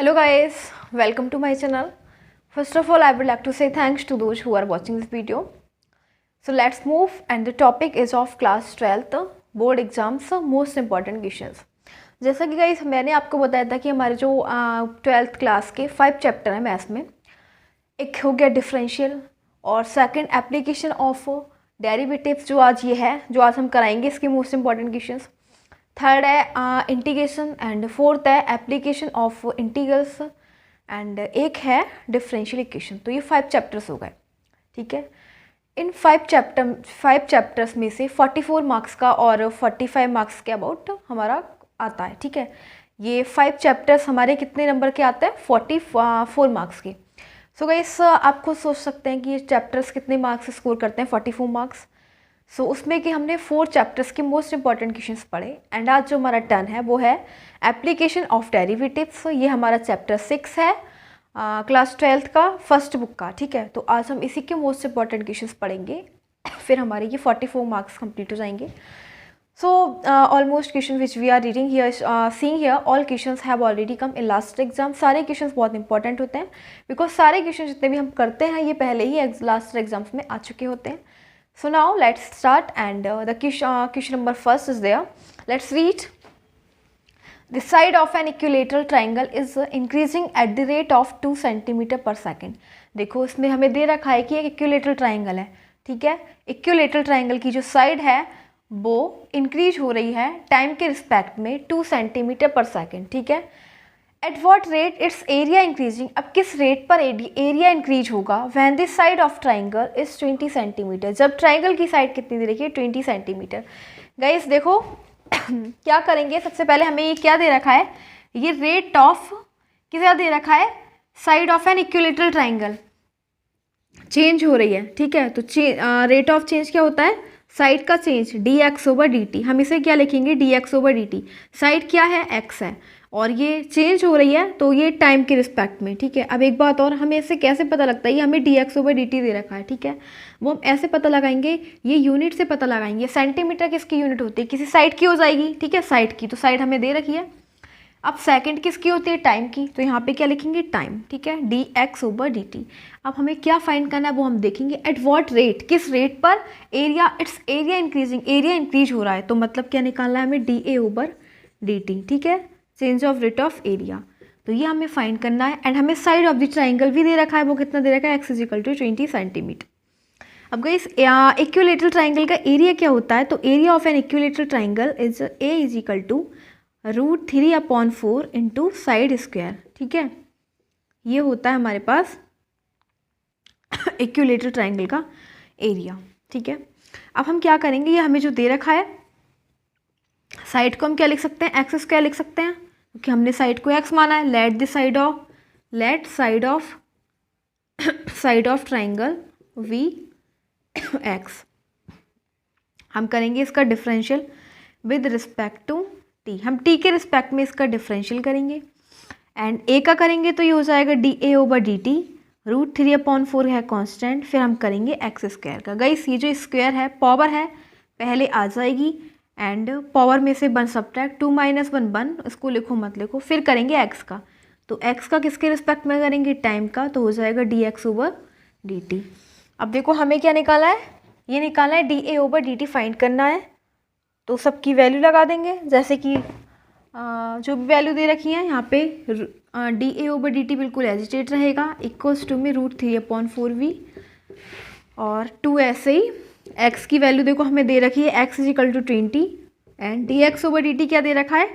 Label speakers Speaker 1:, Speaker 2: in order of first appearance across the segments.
Speaker 1: Hello guys, welcome to my channel. First of all, I would like to say thanks to those who are watching this video. So let's move, and the topic is of class 12th board exams most important questions. जैसा कि guys मैंने आपको बताया था कि हमारे जो 12th class के 5 चैप्टर हैं मैथ्स में, एक हो गया डिफरेंशियल और सेकंड एप्लीकेशन ऑफ डेरिवेटिव्स जो आज ये है जो आज हम कराएंगे इसके मोस्ट इंपॉर्टेंट क्वेश्चंस। थर्ड है इंटीग्रेशन एंड फोर्थ है एप्लीकेशन ऑफ इंटीग्रल्स एंड एक है डिफरेंशियल इक्वेशन। तो ये 5 चैप्टर्स हो गए, ठीक है। इन 5 चैप्टर्स में से 44 मार्क्स का और 45 मार्क्स के अबाउट हमारा आता है, ठीक है। ये 5 चैप्टर्स हमारे कितने नंबर के आते हैं? 44 मार्क्स के। सो गाइस आप खुद सोच सकते हैं कि ये चैप्टर्स कितने मार्क्स स्कोर करते हैं, 44 मार्क्स। सो उसमें कि हमने 4 चैप्टर्स के मोस्ट इंपॉर्टेंट क्वेश्चंस पढ़े एंड आज जो हमारा टर्न है वो है एप्लीकेशन ऑफ डेरिवेटिव्स। ये हमारा चैप्टर 6 है क्लास 12th का फर्स्ट बुक का, ठीक है। तो आज हम इसी के मोस्ट इंपॉर्टेंट क्वेश्चंस पढ़ेंगे, फिर हमारे ये 44 मार्क्स कंप्लीट हो जाएंगे। So almost question which we are reading here seeing here all questions have already come in last exam. सारे क्वेश्चंस बहुत इंपॉर्टेंट होते हैं बिकॉज सारे क्वेश्चन जितने भी हम करते हैं ये पहले ही लास्ट एग्जाम्स में आ चुके होते हैं। So now let's start and the question number first is there. Let's read. The side of an equilateral triangle is increasing at the rate of 2 centimeter per second. देखो इसमें हमें दे रखा है कि एक इक्विलेटरल ट्राइंगल है, ठीक है। इक्विलेटरल ट्राइंगल की जो साइड है वो इंक्रीज हो रही है टाइम के रिस्पेक्ट में 2 सेंटीमीटर पर सेकेंड, ठीक है। At what rate its area increasing, अब किस रेट पर एरिया इंक्रीज होगा? When this side of triangle is 20 centimetre, जब ट्राइंगल की साइड कितनी दे रखी है? 20 सेंटीमीटर। गाइस देखो क्या करेंगे, सबसे पहले हमें ये क्या दे रखा है, ये रेट ऑफ कितना दे रखा है? Side of an equilateral triangle change हो रही है, ठीक है। तो रेट ऑफ चेंज क्या होता है? साइड का चेंज dx/dt। हम इसे क्या लिखेंगे? dx/dt। साइड क्या है? x है और ये चेंज हो रही है तो ये टाइम के रिस्पेक्ट में, ठीक है। अब एक बात और, हमें इससे कैसे पता लगता है? ये हमें dx/dt दे रखा है, ठीक है। वो हम ऐसे पता लगाएंगे, ये यूनिट से पता लगाएंगे। सेंटीमीटर किसकी यूनिट होती है? किसी साइड की हो जाएगी, ठीक है, साइड की। तो साइड हमें दे रखी है। अब सेकंड किसकी होती है? टाइम की। तो यहाँ पे क्या लिखेंगे? टाइम, ठीक है, dx/dt। अब हमें क्या फाइंड करना है वो हम देखेंगे। एट वॉट रेट, किस रेट पर area, it's area increasing, area increase हो रहा है। तो मतलब क्या निकालना है हमें? dA/dt, ठीक है, change of rate of area. तो ये हमें फाइंड करना है एंड हमें साइड ऑफ द ट्राइंगल भी दे रखा है। वो कितना दे रखा है? x = 20 centimetre. अब गाइस इक्विलेटरल ट्राइंगल का एरिया क्या होता है? तो area of an equilateral triangle is A = √3/4 into side square, ठीक है। ये होता है हमारे पास इक्विलेटरल ट्राइंगल का एरिया, ठीक है। अब हम क्या करेंगे, ये हमें जो दे रखा है साइड को हम क्या लिख सकते हैं? x² लिख सकते हैं क्योंकि हमने साइड को x माना है। Let side of triangle VX। हम करेंगे इसका differential with respect to t। हम t के रिस्पेक्ट में इसका डिफरेंशियल करेंगे एंड a का करेंगे तो ये हो जाएगा dA/dt। √3/4 है कांस्टेंट, फिर हम करेंगे x² का। गाइस ये जो स्क्वायर है पावर है पहले आ जाएगी एंड पावर में से 1 सब्ट्रैक्ट, 2 - 1 1, इसको लिखो मत लिखो। फिर करेंगे x का, तो x का किसके रिस्पेक्ट में करेंगे? टाइम का। तो हो जाएगा dx/dt। अब देखो हमें क्या निकाला है? ये निकाला है dA/dt फाइंड करना है। तो सबकी वैल्यू लगा देंगे, जैसे कि जो भी वैल्यू दे रखी है यहाँ पे dA/dt बिल्कुल एजिटेट रहेगा, इक्वल्स टू में √3/4v और 2 ऐसे ही। x की वैल्यू देखो हमें दे रखी है x = 20 एंड dx/dt क्या दे रखा है?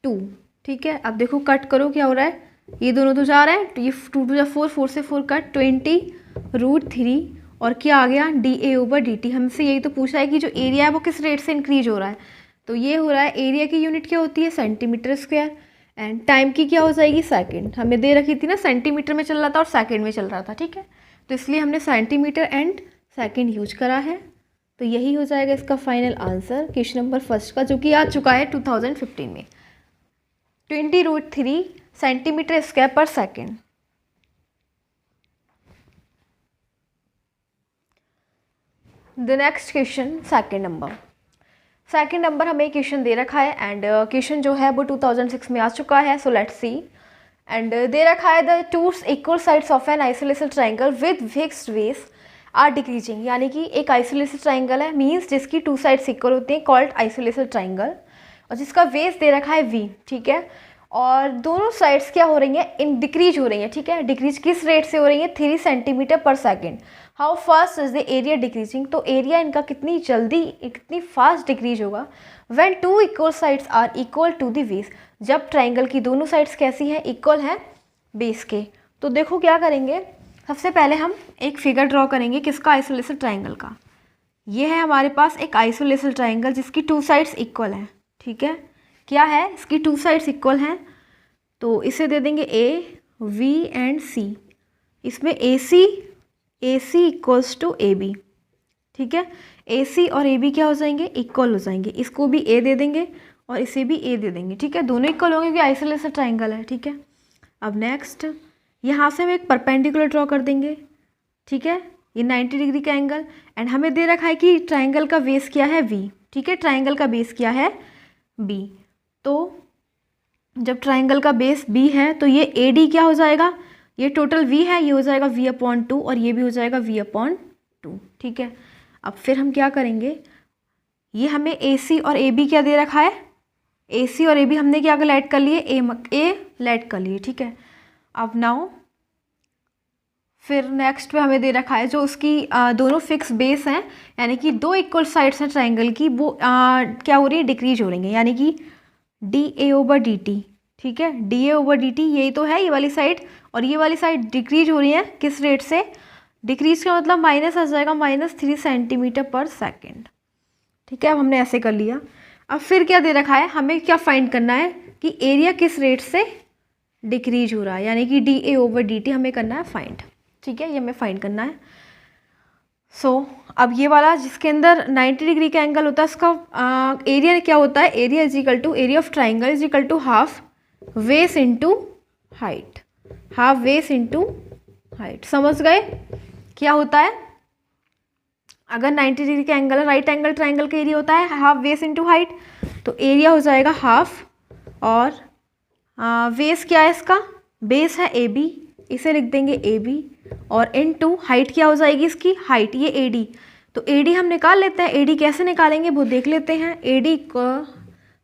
Speaker 1: 2, ठीक है। अब देखो कट करो क्या हो रहा है, ये दोनों तो जा रहे हैं, ये 2 × 4, 4 से 4 कट, 20 √3 और क्या आ गया? dA/dt। हमसे यही तो पूछा है कि जो एरिया है वो किस रेट से इंक्रीज हो रहा है। तो ये हो रहा है, एरिया की यूनिट क्या होती है? सेंटीमीटर स्क्वायर एंड टाइम की क्या हो जाएगी? सेकंड। हमें दे रखी थी ना, सेंटीमीटर में चल रहा था और सेकंड में चल रहा था, ठीक है। तो इसलिए हमने सेंटीमीटर एंड सेकंड यूज करा है। तो यही हो जाएगा इसका final answer question number first का, जो कि आ चुका है 2015 में। 20√3 सेंटीमीटर स्क्वायर पर second. The next question second number हमें क्वेश्चन दे रखा है एंड क्वेश्चन जो है वो 2006 में आ चुका है। सो लेट्स सी एंड दे रखा है the two equal sides of an isolated triangle with fixed base are decreasing, यानी कि एक आइसोलेटेड ट्राइंगल है मीन्स जिसकी टू साइड्स इक्वल होती हैं, कॉल्ड आइसोलेटेड ट्राइंगल, और जिसका बेस दे रखा है v, ठीक है, और दोनों साइड्स क्या हो रही हैं, इन डिक्रीज हो रही हैं, ठीक है। डिक्रीज किस रेट से हो रही है, 3 सेंटीमीटर पर second. How fast is the area decreasing, तो एरिया इनका कितनी जल्दी कितनी फास्ट डिक्रीज होगा, when two equal sides are equal to the base, जब ट्राइंगल की दोनों साइड्स कैसी हैं, इक्वल हैं बेस के। तो देखो क्या करेंगे, सबसे पहले हम एक फिगर ड्रॉ करेंगे किसका, आइसोलेटेड ट्राइंगल का। ये है हमारे पास एक आइसोलेटेड ट्राइंगल जिसकी टू साइड्स इक्वल हैं, ठीक है। क्या है, इसकी टू साइड्स इक्वल हैं, तो इसे दे देंगे ए, वी एंड सी। इसमें ए सी इक्वल्स टू ए बी, ठीक है। ए सी और ए बी क्या हो जाएंगे, इक्वल हो जाएंगे। इसको भी ए दे देंगे और इसे भी ए दे देंगे, ठीक है। दोनों इक्वल होंगे क्योंकि आइसोलेटेड ट्राइंगल है, ठीक है। अब नेक्स्ट यहाँ से हम एक परपेंडिकुलर ड्रॉ कर देंगे, ठीक है। ये 90 डिग्री का एंगल, एंड हमें दे रखा है कि ट्राइंगल का बेस क्या है, वी, ठीक है। ट्राइंगल का बेस क्या है, बी। तो जब ट्राइंगल का बेस बी है तो ये ए डी क्या हो जाएगा, ये टोटल वी है, ये हो जाएगा v/2 और ये भी हो जाएगा v/2, ठीक है। अब फिर हम क्या करेंगे, ये हमें ए सी और ए बी क्या दे रखा है, ए सी और ए बी हमने क्या ऐड कर लिए, ए ऐड कर लिए, ठीक है। अब नाउ फिर नेक्स्ट पे हमें दे रखा है जो उसकी दोनों फिक्स बेस हैं, यानी कि दो इक्वल साइड्स हैं ट्राइंगल की, वो क्या हो रही है, डिक्रीज हो रही है, यानी कि dA/dt, ठीक है। dA/dt यही तो है, ये वाली साइड, और ये वाली साइड डिक्रीज हो रही है किस रेट से, डिक्रीज का मतलब माइनस आ जाएगा, -3 सेंटीमीटर पर सेकेंड, ठीक है। अब हमने ऐसे कर लिया। अब फिर क्या दे रखा है, हमें क्या फाइंड करना है कि एरिया किस रेट से डिक्रीज हो रहा है, यानी कि dA/dt हमें करना है फाइंड, ठीक है। ये हमें फाइंड करना है। अब ये वाला जिसके अंदर 90 डिग्री का एंगल होता है, इसका एरिया क्या होता है, area is equal to area of triangle is equal to half base into height, half base into height. समझ गए क्या होता है, अगर 90 डिग्री का एंगल है, राइट एंगल ट्राइंगल का एरिया होता है हाफ बेस इंटू हाइट, तो एरिया हो जाएगा हाफ, और बेस क्या है इसका, बेस है ए बी, इसे लिख देंगे ए बी, और इनटू हाइट क्या हो जाएगी इसकी, हाइट ये ए डी, तो ए डी हम निकाल लेते हैं। ए डी कैसे निकालेंगे वो देख लेते हैं। A D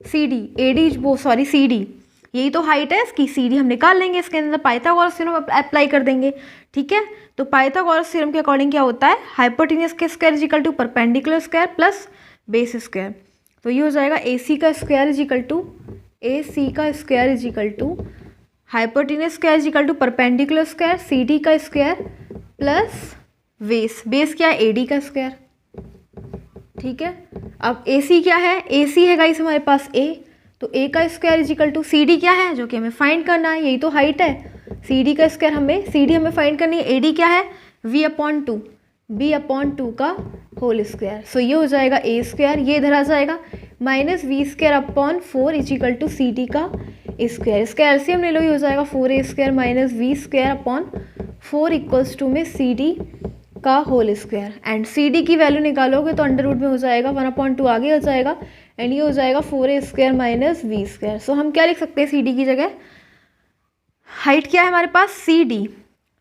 Speaker 1: C D, A D वो सॉरी सी डी, यही तो हाइट है इसकी, सी डी हम निकाल लेंगे, इसके अंदर पाइथागोरस थ्योरम अप्लाई कर देंगे, ठीक है। तो पाइथागोरस थ्योरम के अकॉर्डिंग क्या होता है, हाइपोटेन्यूज के square is equal to perpendicular square plus base square, तो ये हो जाएगा ए सी का square is equal to, A C का square is equal to hypotenuse square is equal to perpendicular square, C D का square plus base, base क्या है, A D का स्क्वायर, ठीक है। अब ए सी क्या है, ए सी है गाइस हमारे पास ए, तो ए का square is equal to C D क्या है, जो कि हमें फाइंड करना है, यही तो हाइट है, सी डी का स्क्वायर हमें फाइंड करनी है। ए डी क्या है, v/2, b/2 का होल स्क्वायर, सो ये हो जाएगा ए स्क्वायर, ये इधर आ जाएगा -v²/4 is equal to C D का स्क्वायर, इसका एलसीएम ले लो, ये हो जाएगा 4a² - v²/4 इक्वल्स टू में सी डी का whole square, and C D की वैल्यू निकालोगे तो अंडर रूट में हो जाएगा 1/2 आगे हो जाएगा, एंड ये हो जाएगा 4a² - v²। सो हम क्या लिख सकते हैं सी डी की जगह, हाइट क्या है हमारे पास, सी डी,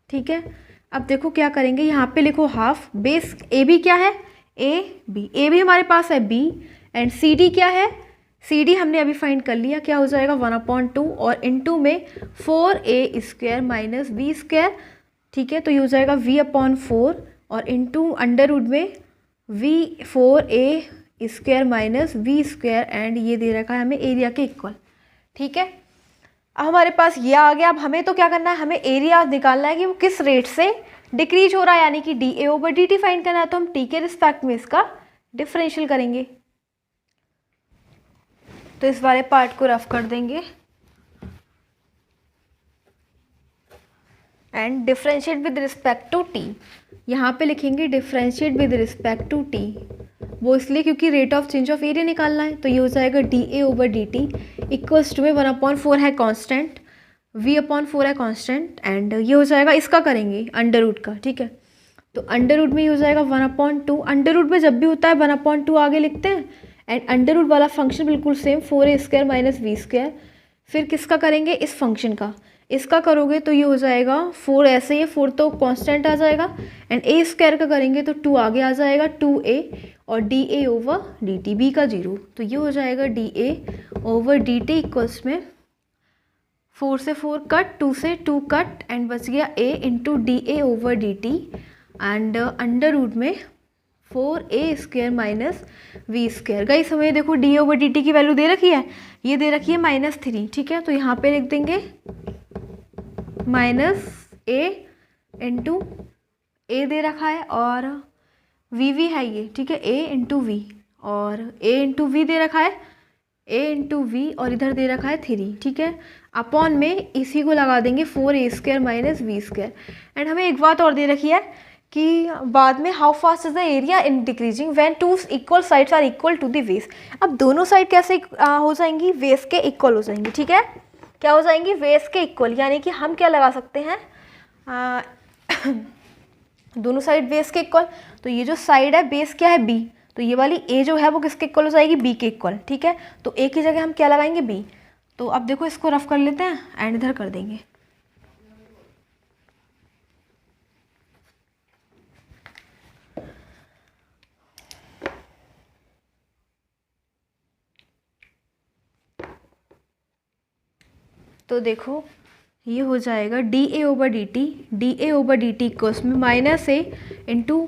Speaker 1: ठीक है। अब देखो क्या करेंगे, यहाँ पे लिखो हाफ, बेस ए बी क्या है, ए बी हमारे पास है बी, एंड सी डी क्या है, सी डी हमने अभी फाइंड कर लिया, क्या हो जाएगा 1/2 और इनटू में 4a² - v², ठीक है। तो ये हो जाएगा v/4 और इनटू अंडर रूट में v4a² - v², एंड ये दे रखा है हमें एरिया के इक्वल, ठीक है। अब हमारे पास ये आ गया। अब हमें तो क्या करना है, हमें एरिया निकालना है कि वो किस रेट से डिक्रीज हो रहा है, यानी कि dA/dt फाइंड करना है, तो हम t के रिस्पेक्ट में इसका डिफरेंशियल करेंगे। तो इस वाले पार्ट को रफ कर देंगे and differentiate with respect to t, यहाँ पे लिखेंगे differentiate with respect to t, वो इसलिए क्योंकि rate of change of area निकालना है, तो ये हो जाएगा dA/dt इक्वल्स टू में 1/4 है कांस्टेंट, v/4 है कांस्टेंट, एंड ये हो जाएगा, इसका करेंगे अंडर रूट का, ठीक है। तो अंडर रूट में ये हो जाएगा 1/2, अंडर रूट में जब भी होता है 1/2 आगे लिखते हैं, एंड अंडर रूट वाला फंक्शन बिल्कुल सेम 4a² - v²। फिर किसका करेंगे, इस फंक्शन का, इसका करोगे तो ये हो जाएगा 4, ऐसे ही 4 तो कांस्टेंट आ जाएगा, एंड ए स्क्वायर का करेंगे तो 2 आगे आ जाएगा 2a, और D A over D T, B का 0, तो ये हो जाएगा D A over D T equals में 4 से 4 कट, 2 से 2 कट, एंड बच गया a into D A over D T, and under root में 4a square minus V square. Guys हमें देखो डी ओवर डी टी की वैल्यू दे रखी है, ये दे रखी है -3, ठीक है, तो यहाँ पे लिख देंगे -a इंटू ए दे रखा है और वी है ये, ठीक है, a इंटू वी, और a इंटू वी दे रखा है, a इंटू वी, और इधर दे रखा है 3, ठीक है, अपॉन में इसी को लगा देंगे 4a square minus V square. And हमें एक बात और दे रखी है कि बाद में how fast is the area in decreasing when two equal sides are equal to the base. अब दोनों साइड कैसे हो जाएंगी, बेस के इक्वल हो जाएंगी, ठीक है, क्या हो जाएंगी, बेस के इक्वल, यानी कि हम क्या लगा सकते हैं, दोनों साइड बेस के इक्वल, तो ये जो साइड है बेस क्या है b, तो ये वाली a जो है वो किसके इक्वल हो जाएगी, b के इक्वल, ठीक है, तो a की जगह हम क्या लगाएंगे, b। तो अब देखो इसको रफ कर लेते हैं एंड इधर कर देंगे, तो देखो ये हो जाएगा D A over D T equals में -a इंटू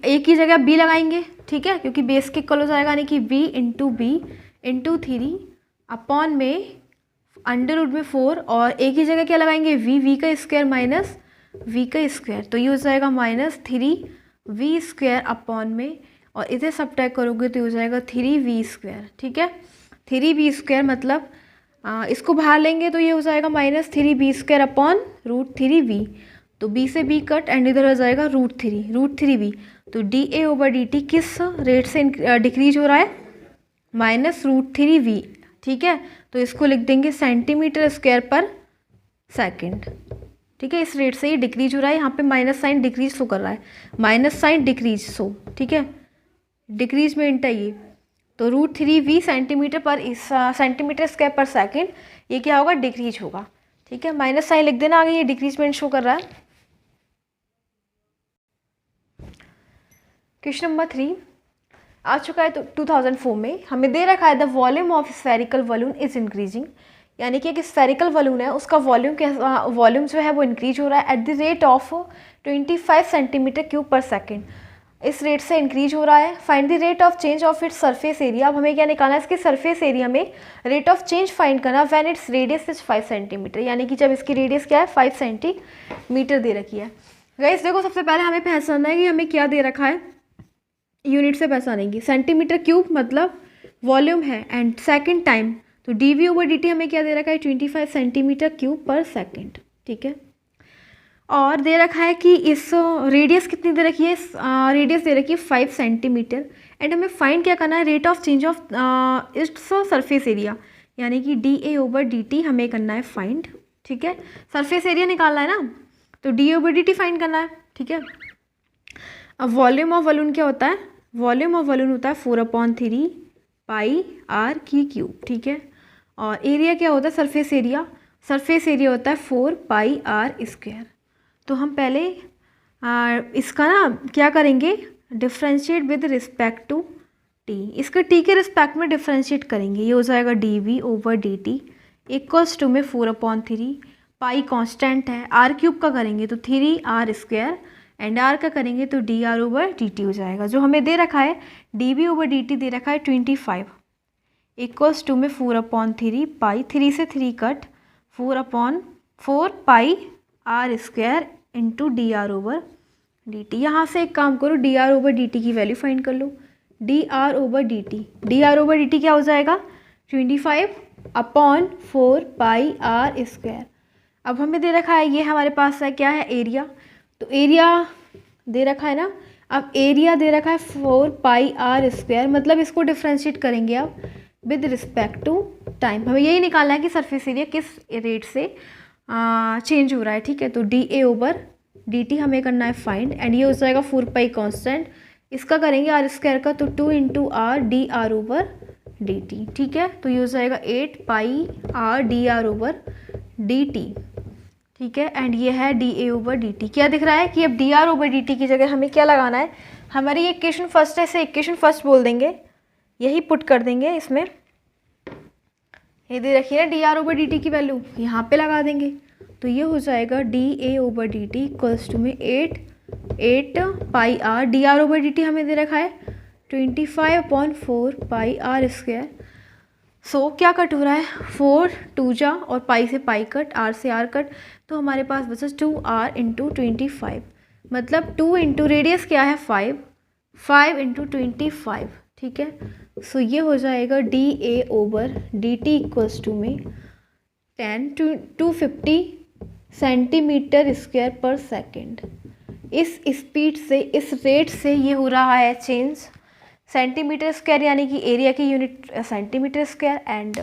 Speaker 1: ए की जगह b लगाएंगे, ठीक है, क्योंकि बेस के इक्वल हो जाएगा, यानी कि b into B into 3 upon में अंडर रूट में 4, और a की जगह क्या लगाएंगे, v का स्क्वायर माइनस v का स्क्वायर, तो ये हो जाएगा -3v स्क्वायर अपॉन में, और इसे सब्ट्रैक्ट करोगे तो हो जाएगा 3v स्क्वायर, ठीक है, 3v स्क्वायर मतलब इसको बाहर लेंगे तो ये हो जाएगा -3b स्क्वायर अपॉन √3v, तो b से b कट, एंड इधर आ जाएगा √3v, तो D A over D T किस रेट से डिक्रीज हो रहा है, -√3v, ठीक है, तो इसको लिख देंगे सेंटीमीटर स्क्वायर पर सेकंड, ठीक है, इस रेट से ये डिक्रीज हो रहा है, यहाँ पे माइनस साइन डिक्रीज शो कर रहा है, माइनस साइन डिक्रीज शो, ठीक है, डिक्रीजमेंट है ये, तो √3v सेंटीमीटर स्क्वायर पर सेकंड, ये क्या होगा, डिक्रीज होगा, ठीक है, माइनस साइन लिख देना आगे, ये डिक्रीजमेंट शो कर रहा है। क्वेश्चन नंबर 3 आ चुका है, तो 2004 में हमें दे रखा है the volume of spherical balloon is increasing, यानी कि एक स्फेरिकल बलून है उसका वॉल्यूम जो है वो इंक्रीज हो रहा है at the rate of 25 centimetre cube पर सेकेंड, इस रेट से इंक्रीज हो रहा है। Find the rate of change of its surface area, अब हमें क्या निकालना है, इसके सरफेस एरिया में रेट ऑफ चेंज फाइंड करना when its radius is 5 centimetre, यानी कि जब इसकी रेडियस क्या है 5 सेंटीमीटर दे रखी है। गाइस देखो सबसे पहले हमें पहचानना है कि हमें क्या दे रखा है, यूनिट से पहचानेंगे, सेंटीमीटर क्यूब मतलब वॉल्यूम है, एंड सेकेंड टाइम, तो D we over D T हमें क्या दे रखा है 25 सेंटीमीटर क्यूब पर सेकेंड, ठीक है, और दे रखा है कि इस रेडियस कितनी दे रखी है, रेडियस दे रखी है 5 सेंटीमीटर, एंड हमें फाइंड क्या करना है, rate of change of its surface area, यानी कि D A over D T हमें करना है फाइंड, ठीक है, सरफेस एरिया निकालना है ना, तो D over D T find करना है, ठीक है। अब वॉल्यूम ऑफ बलून क्या होता है, वॉल्यूम ऑफ बलून होता है 4/3 पाई आर की क्यूब, ठीक है, और एरिया क्या होता है, सरफेस एरिया होता है 4 पाई आर स्क्वायर। तो हम पहले इसका ना क्या करेंगे, differentiate with respect to T, इसका टी के रिस्पेक्ट में डिफ्रेंशिएट करेंगे, ये हो जाएगा D we over D T equals to में 4/3 पाई कांस्टेंट है, आर क्यूब का करेंगे तो 3r स्क्वायर, एंड आर का करेंगे तो d r over D t हो जाएगा। जो हमें दे रखा है d we over D t दे रखा है 25 इक्वल्स टू में 4/3 पाई, 3 से 3 cut, 4/4 pi r square into d r over D t. यहाँ से एक काम करो, d r over D T की वैल्यू फाइंड कर लो, d r over D t क्या हो जाएगा 25/4 पाई आर स्क्वायर। अब हमें दे रखा है, ये हमारे पास है क्या है एरिया, तो एरिया दे रखा है ना, अब एरिया दे रखा है 4 पाई आर स्क्वायर, मतलब इसको डिफ्रेंशिएट करेंगे अब विद रिस्पेक्ट टू टाइम, हमें यही निकालना है कि सरफेस एरिया किस रेट से चेंज हो रहा है, ठीक है, तो D A over D T हमें करना है फाइंड, एंड ये हो जाएगा 4 पाई कांस्टेंट, इसका करेंगे आर स्क्वायर का तो 2 into r d r over D t, ठीक है, तो ये हो जाएगा 8 pi r d r over D t, ठीक है, एंड ये है d A over D t. क्या दिख रहा है कि अब d r over D T की जगह हमें क्या लगाना है, हमारी ये इक्वेशन फर्स्ट है, इसे इक्वेशन फर्स्ट बोल देंगे, यही पुट कर देंगे इसमें। ये दे रखिए ना d r over D T की वैल्यू, यहाँ पे लगा देंगे, तो ये हो जाएगा D A over D T equals to में 8 pi r. D r over D T हमें दे रखा है 25/4 पाई आर स्क्वायर। सो क्या कट हो रहा है, 4 2 जा और पाई से पाई कट, आर से आर कट, तो हमारे पास बचा 2r इंटू 25, मतलब 2 इंटू रेडियस क्या है 5 इंटू 25, ठीक है। सो ये हो जाएगा D A over D T equals to में 250 सेंटीमीटर स्क्वायर पर सेकेंड। इस स्पीड से, इस रेट से ये हो रहा है चेंज। सेंटीमीटर स्क्वायर यानी कि एरिया की unit centimetre square and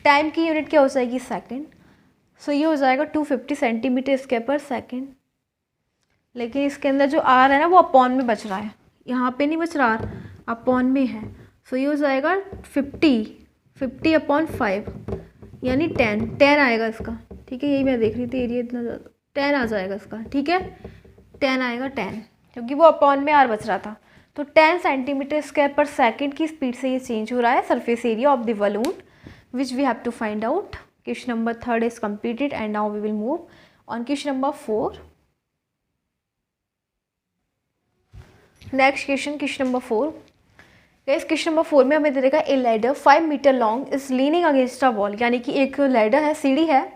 Speaker 1: time की यूनिट क्या हो जाएगी सेकेंड। सो ये हो जाएगा 250 सेंटीमीटर स्क्वायर पर सेकेंड। लेकिन इसके अंदर जो आर है ना वो अपॉन में बच रहा है, यहाँ पे नहीं बच रहा, आर अपॉन में है। सो ये हो जाएगा 50/5 यानी 10 आएगा इसका, ठीक है। यही मैं देख रही थी, एरिया इतना ज़्यादा, 10 आ जाएगा इसका, ठीक है, 10 आएगा 10, क्योंकि वो अपॉन में आर बच रहा था। तो 10 सेंटीमीटर स्क्वायर पर सेकेंड की स्पीड से ये चेंज हो रहा है surface area of the balloon, which we have to find out. Question number 3 is completed and now we will move on question number 4। Next question number 4। इस question number 4 में हमें दे रखा है a ladder 5 metre long is leaning against a wall, यानी कि एक ladder है, सीढ़ी है,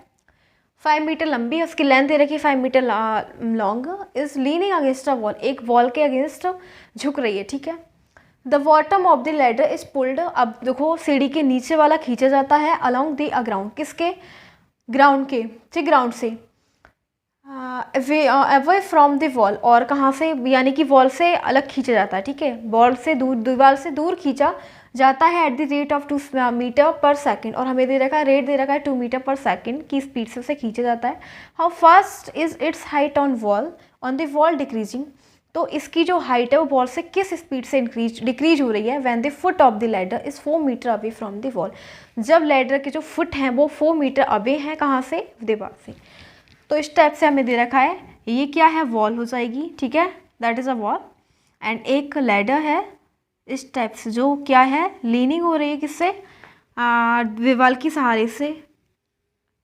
Speaker 1: 5 मीटर लंबी है, उसकी लेंथ दे रखी है 5 metre long, is leaning against a wall, एक वॉल के अगेंस्ट झुक रही है, ठीक है। The bottom of the ladder is pulled, अब देखो सीढ़ी के नीचे वाला खींचा जाता है अलॉन्ग द ग्राउंड, किसके, ग्राउंड के, ठीक, ग्राउंड से अवे फ्रॉम द वॉल, और कहाँ से, यानी कि वॉल से अलग खींचा जाता है, ठीक है, वॉल से दूर, दीवार से दूर खींचा जाता है at the rate of 2 metre पर सेकेंड, और हमें दे रखा है रेट दे रखा है 2 मीटर पर सेकेंड की स्पीड से उसे खींचा जाता है। How fast is it's height on the wall decreasing, तो इसकी जो हाइट है वो वॉल से किस स्पीड से डिक्रीज हो रही है। When the foot of the ladder is 4 metre away from the wall, जब लैडर के जो फुट हैं वो 4 मीटर अवे हैं, कहाँ से, दीवार से। तो इस टाइप से हमें दे रखा है, ये क्या है, वॉल हो जाएगी, ठीक है, that is a wall, and एक लैडर है इस टाइप से जो क्या है, लीनिंग हो रही है किससे, दीवार की सहारे से,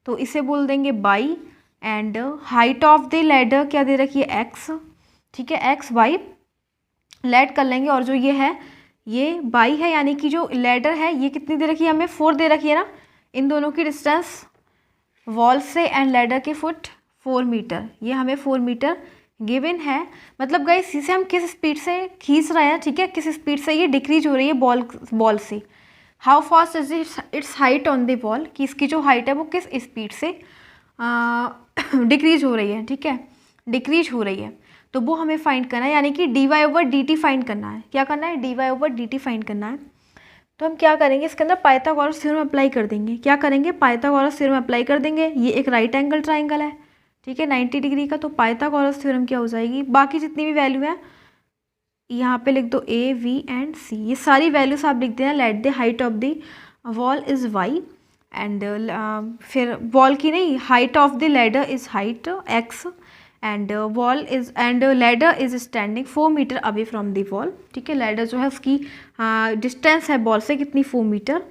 Speaker 1: तो इसे बोल देंगे by, and height of the ladder क्या दे रखी है एक्स, ठीक है, एक्स वाई लेट कर लेंगे, और जो ये है ये बाई है, यानी कि जो लैडर है ये कितनी दे रखी है हमें, 4 दे रखी है ना, इन दोनों की डिस्टेंस वॉल से एंड लैडर के फुट 4 मीटर, ये हमें 4 मीटर गिवन है। मतलब गाइस इसे हम किस स्पीड से खींच रहे हैं, ठीक है, किस स्पीड से ये डिक्रीज हो रही है बॉल से। How fast is it's height on the wall, कि इसकी जो हाइट है वो किस स्पीड से डिक्रीज हो रही है, ठीक है, डिक्रीज हो रही है, तो वो हमें फाइंड करना है, यानी कि D Y over D T find करना है। क्या करना है, D Y over D T find करना है। तो हम क्या करेंगे, इसके अंदर पाइथागोरस थ्योरम अप्लाई कर देंगे। क्या करेंगे, पाइथागोरस थ्योरम अप्लाई कर देंगे। ये एक राइट एंगल ट्राइंगल है, ठीक है, 90 डिग्री का, तो पाइथागोरस थ्योरम क्या हो जाएगी, बाकी जितनी भी वैल्यू है यहाँ पे लिख दो ए वी एंड सी, ये सारी वैल्यूज आप लिख देना। Let the height of the wall is Y, and फिर वॉल की नहीं, height of the ladder is height X, and wall is and ladder is standing 4 metre away from the wall, ठीक है, लैडर जो है उसकी डिस्टेंस है wall से कितनी, 4 मीटर।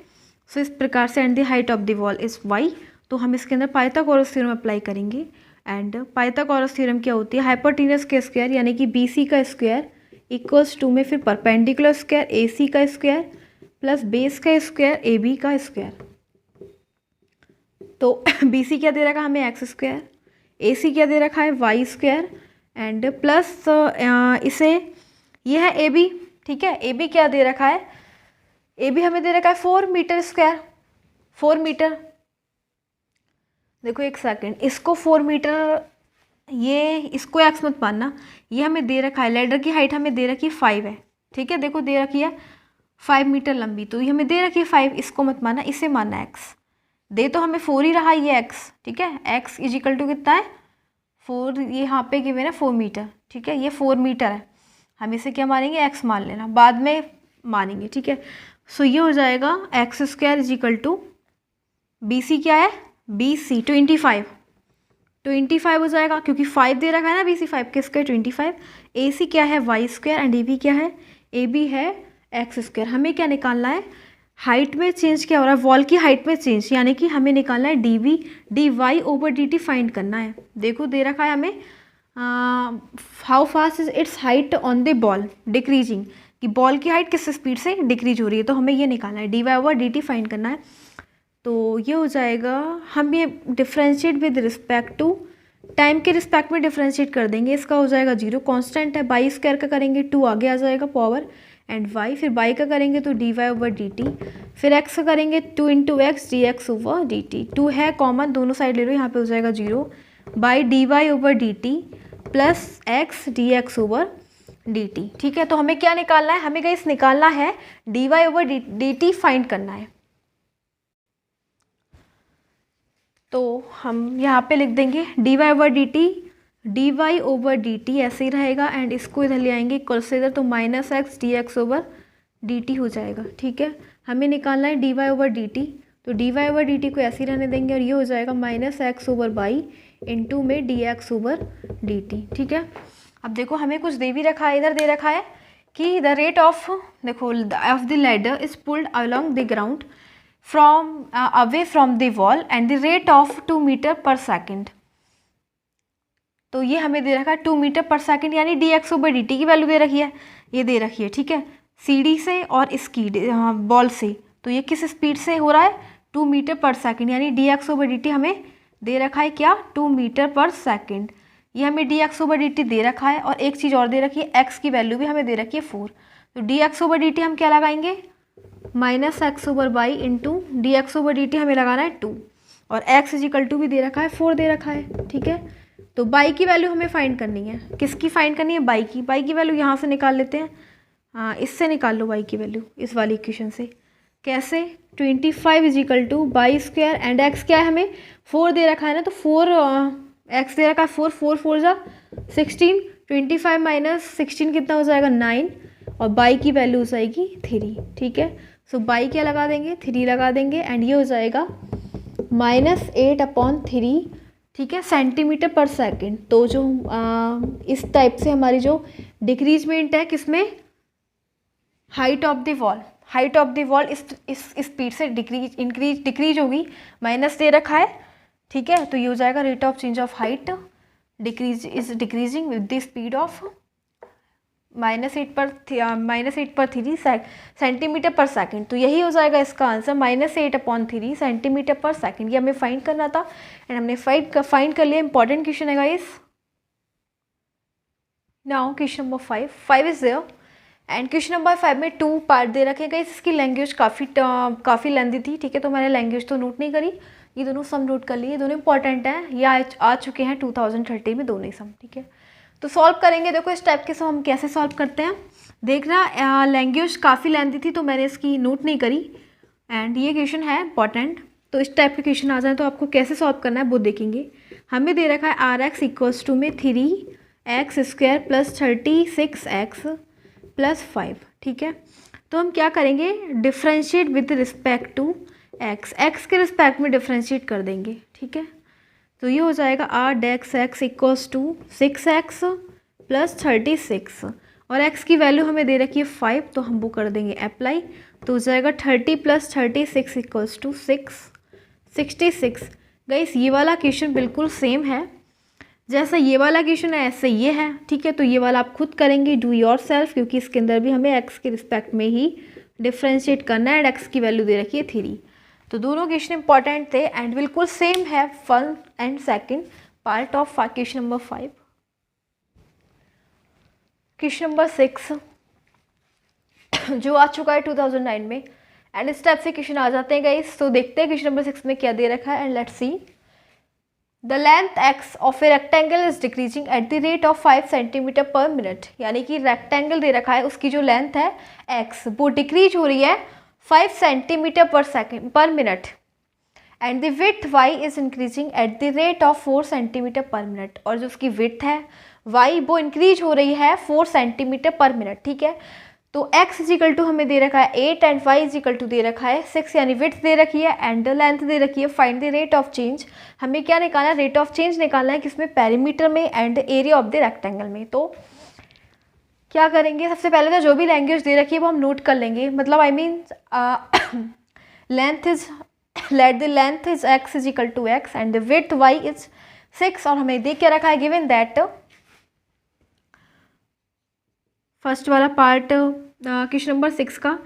Speaker 1: सो इस प्रकार से, and the height of the wall is Y, तो हम इसके अंदर पाइथागोरस थ्योरम अप्लाई करेंगे। एंड पाइथागोरस थ्योरम क्या होती है, हाइपोटेनस का स्क्वायर यानी कि बी सी का स्क्वायर इक्वल्स टू में फिर परपेंडिकुलर स्क्वायर ए सी का स्क्वायर प्लस बेस का स्क्वायर ए बी का स्क्वायर। तो बी सी क्या दे रखा है हमें, एक्स स्क्वायर, ए सी क्या दे रखा है, वाई स्क्वायर, एंड प्लस इसे ये है ए बी, ठीक है, ए बी क्या दे रखा है, ए बी हमें दे रखा है 4 मीटर स्क्वायर, 4 मीटर। देखो एक सेकंड, इसको 4 मीटर, ये इसको एक्स मत मानना, ये हमें दे रखा है, लैडर की हाइट हमें दे रखी है 5 है, ठीक है, देखो दे रखी है 5 मीटर लंबी, तो ये हमें दे रखी है 5, इसको मत मानना, इसे मानना एक्स। दे तो हमें 4 ही रहा है ये एक्स, ठीक है, एक्स इज इक्वल टू कितना है 4, ये यहाँ पे गिवन है 4 मीटर, ठीक है, ये 4 मीटर है, हम इसे क्या मानेंगे, एक्स मान लेना, बाद में मानेंगे, ठीक है। सो ये हो जाएगा X square is equal to B C क्या है BC 25 हो जाएगा, क्योंकि 5 दे रखा है ना, BC 5 के स्क्वायर 25। AC क्या है y स्क्वायर एंड AB क्या है, AB है x स्क्वायर। हमें क्या निकालना है, हाइट में चेंज क्या हो रहा है, वॉल की हाइट में चेंज, यानी कि हमें निकालना है dV dy over dt find करना है। देखो दे रखा है हमें how fast is it's height on the ball decreasing, कि बॉल की हाइट किस स्पीड से डिक्रीज हो रही है, तो हमें ये निकालना है dy ओवर dt फाइंड करना है। तो ये हो जाएगा, हम ये differentiate with respect to time के रिस्पेक्ट में डिफ्रेंशिएट कर देंगे। इसका हो जाएगा 0, कांस्टेंट है, बाई स्क्वायर का करेंगे 2 आगे आ जाएगा पावर एंड y, फिर y का करेंगे तो dy ओवर dt, फिर x का करेंगे 2 into x dx over dt। 2 है कॉमन, दोनों साइड ले लो, यहाँ पे हो जाएगा 0 by dy over dt plus x dx over dt। ठीक है, तो हमें क्या निकालना है, हमें गाइस निकालना है dy ओवर dt फाइंड करना है। तो हम यहाँ पे लिख देंगे dy ओवर dt ऐसे ही रहेगा एंड इसको इधर ले आएंगे इक्वल से इधर, तो minus x dx over dt हो जाएगा। ठीक है, हमें निकालना है dy ओवर dt, तो dy ओवर dt को ऐसे ही रहने देंगे और ये हो जाएगा minus x over by into में dx ओवर dt। ठीक है, अब देखो हमें कुछ दे भी रखा है, इधर दे रखा है कि द रेट ऑफ, देखो of the ladder is pulled along the ground from away from the wall and the rate of 2 metre पर सेकेंड। तो ये हमें दे रखा है 2 मीटर पर सेकेंड, यानी dx ओवर dt की वैल्यू दे रखी है, ये दे रखी है। ठीक है, सीढ़ी से और इसकी बॉल से, तो ये किस स्पीड से हो रहा है, 2 मीटर पर सेकेंड, यानी dx ओवर dt हमें दे रखा है क्या, 2 मीटर पर सेकेंड। ये हमें dx ओवर dt दे रखा है और एक चीज़ और दे रखी है, x की वैल्यू भी हमें दे रखी है 4। तो dx ओवर dt हम क्या लगाएंगे, minus x over by into D x over D T हमें लगाना है 2 और x इजिकल टू भी दे रखा है 4 दे रखा है। ठीक है, तो बाई की वैल्यू हमें फाइंड करनी है, किसकी फाइंड करनी है, बाई की वैल्यू यहाँ से निकाल लेते हैं, इससे निकाल लो बाई की वैल्यू इस वाली इक्वेशन से। कैसे, 25 is equal to by square and x क्या है, हमें 4 दे रखा है ना, तो 4 x दे रखा है 4 4 4 जा 16, 25 माइनस 16 कितना हो जाएगा 9 और बाई की वैल्यू हो जाएगी 3। ठीक है, सो बाई क्या लगा देंगे, 3 लगा देंगे एंड ये हो जाएगा -8/3। ठीक है, सेंटीमीटर पर सेकेंड। तो जो इस टाइप से हमारी जो डिक्रीजमेंट है किसमें, हाइट ऑफ द वॉल इस स्पीड से डिक्रीज होगी, माइनस दे रखा है। ठीक है, तो ये हो जाएगा rate of change of height decreasing with the speed of -8 पर 3 सेंटीमीटर पर सेकेंड। तो यही हो जाएगा इसका आंसर, -8/3 सेंटीमीटर पर सेकेंड। ये हमें फाइंड करना था एंड हमने फाइंड कर लिया। इंपॉर्टेंट क्वेश्चन है guys. Now question number 5 is there and question number 5 में 2 पार्ट दे रखे हैं गाइस। इसकी लैंग्वेज काफ़ी लेंदी थी। ठीक है, तो मैंने लैंग्वेज तो नोट नहीं करी, ये दोनों सम नोट कर लिए, दोनों इंपॉर्टेंट हैं, ये आ चुके हैं 2030 में दोनों ही सम। ठीक है, तो सॉल्व करेंगे। देखो इस टाइप के सम हम कैसे सॉल्व करते हैं, देखना लैंग्वेज काफ़ी लेंथी थी तो मैंने इसकी नोट नहीं करी एंड ये क्वेश्चन है इंपॉर्टेंट। तो इस टाइप के क्वेश्चन आ जाए तो आपको कैसे सॉल्व करना है वो देखेंगे। हमें दे रखा है RX इक्वल्स टू में 3x² प्लस 36x प्लस 5। ठीक है, तो हम क्या करेंगे, differentiate with respect to x के रिस्पेक्ट में डिफ्रेंशिएट कर देंगे। ठीक है, तो ये हो जाएगा r/x equals to 6x plus 36 और x की वैल्यू हमें दे रखी है 5, तो हम वो कर देंगे अप्लाई। तो हो जाएगा 30 प्लस 36 इक्वल्स टू 66। गाइस ये वाला क्वेश्चन बिल्कुल सेम है, जैसा ये वाला क्वेश्चन है ऐसे ये है। ठीक है, तो ये वाला आप खुद करेंगे, डू योर सेल्फ, क्योंकि इसके अंदर भी हमें x के रिस्पेक्ट में ही डिफ्रेंशिएट करना है एंड x की वैल्यू दे रखी है 3। तो दोनों क्वेश्चन इंपॉर्टेंट थे एंड बिल्कुल सेम है, first and second part of question number 5। Question number 6 जो आ चुका है 2009 में एंड इस टाइप से क्वेश्चन आ जाते हैं गाइस। तो देखते हैं क्वेश्चन नंबर 6 में क्या दे रखा है and let's see. The length x of a rectangle is decreasing eight the rate of 5 centimetre पर मिनट। यानी कि रेक्टेंगल दे रखा है, उसकी जो लेंथ है x वो डिक्रीज हो रही है 5 सेंटीमीटर पर minute and the width y is increasing at the rate of 4 centimetre पर मिनट। और जो उसकी विड्थ है y वो इंक्रीज हो रही है 4 सेंटीमीटर पर मिनट। ठीक है, तो x इजिकल टू हमें दे रखा है 8 एंड y इजिकल टू दे रखा है 6, यानी विड्थ दे रखी है एंड लेंथ दे रखी है। Find the rate of change, हमें क्या निकालना है, रेट ऑफ चेंज निकालना है किसमें, पेरीमीटर में and area of the rectangle में। तो क्या करेंगे, सबसे पहले तो जो भी लैंग्वेज दे रखी है वो हम नोट कर लेंगे, मतलब I mean length is let the length is x is equal to x and the width y is 6, और हमें देख के रखा है गिवन दैट फर्स्ट वाला पार्ट क्वेश्चन नंबर 6 का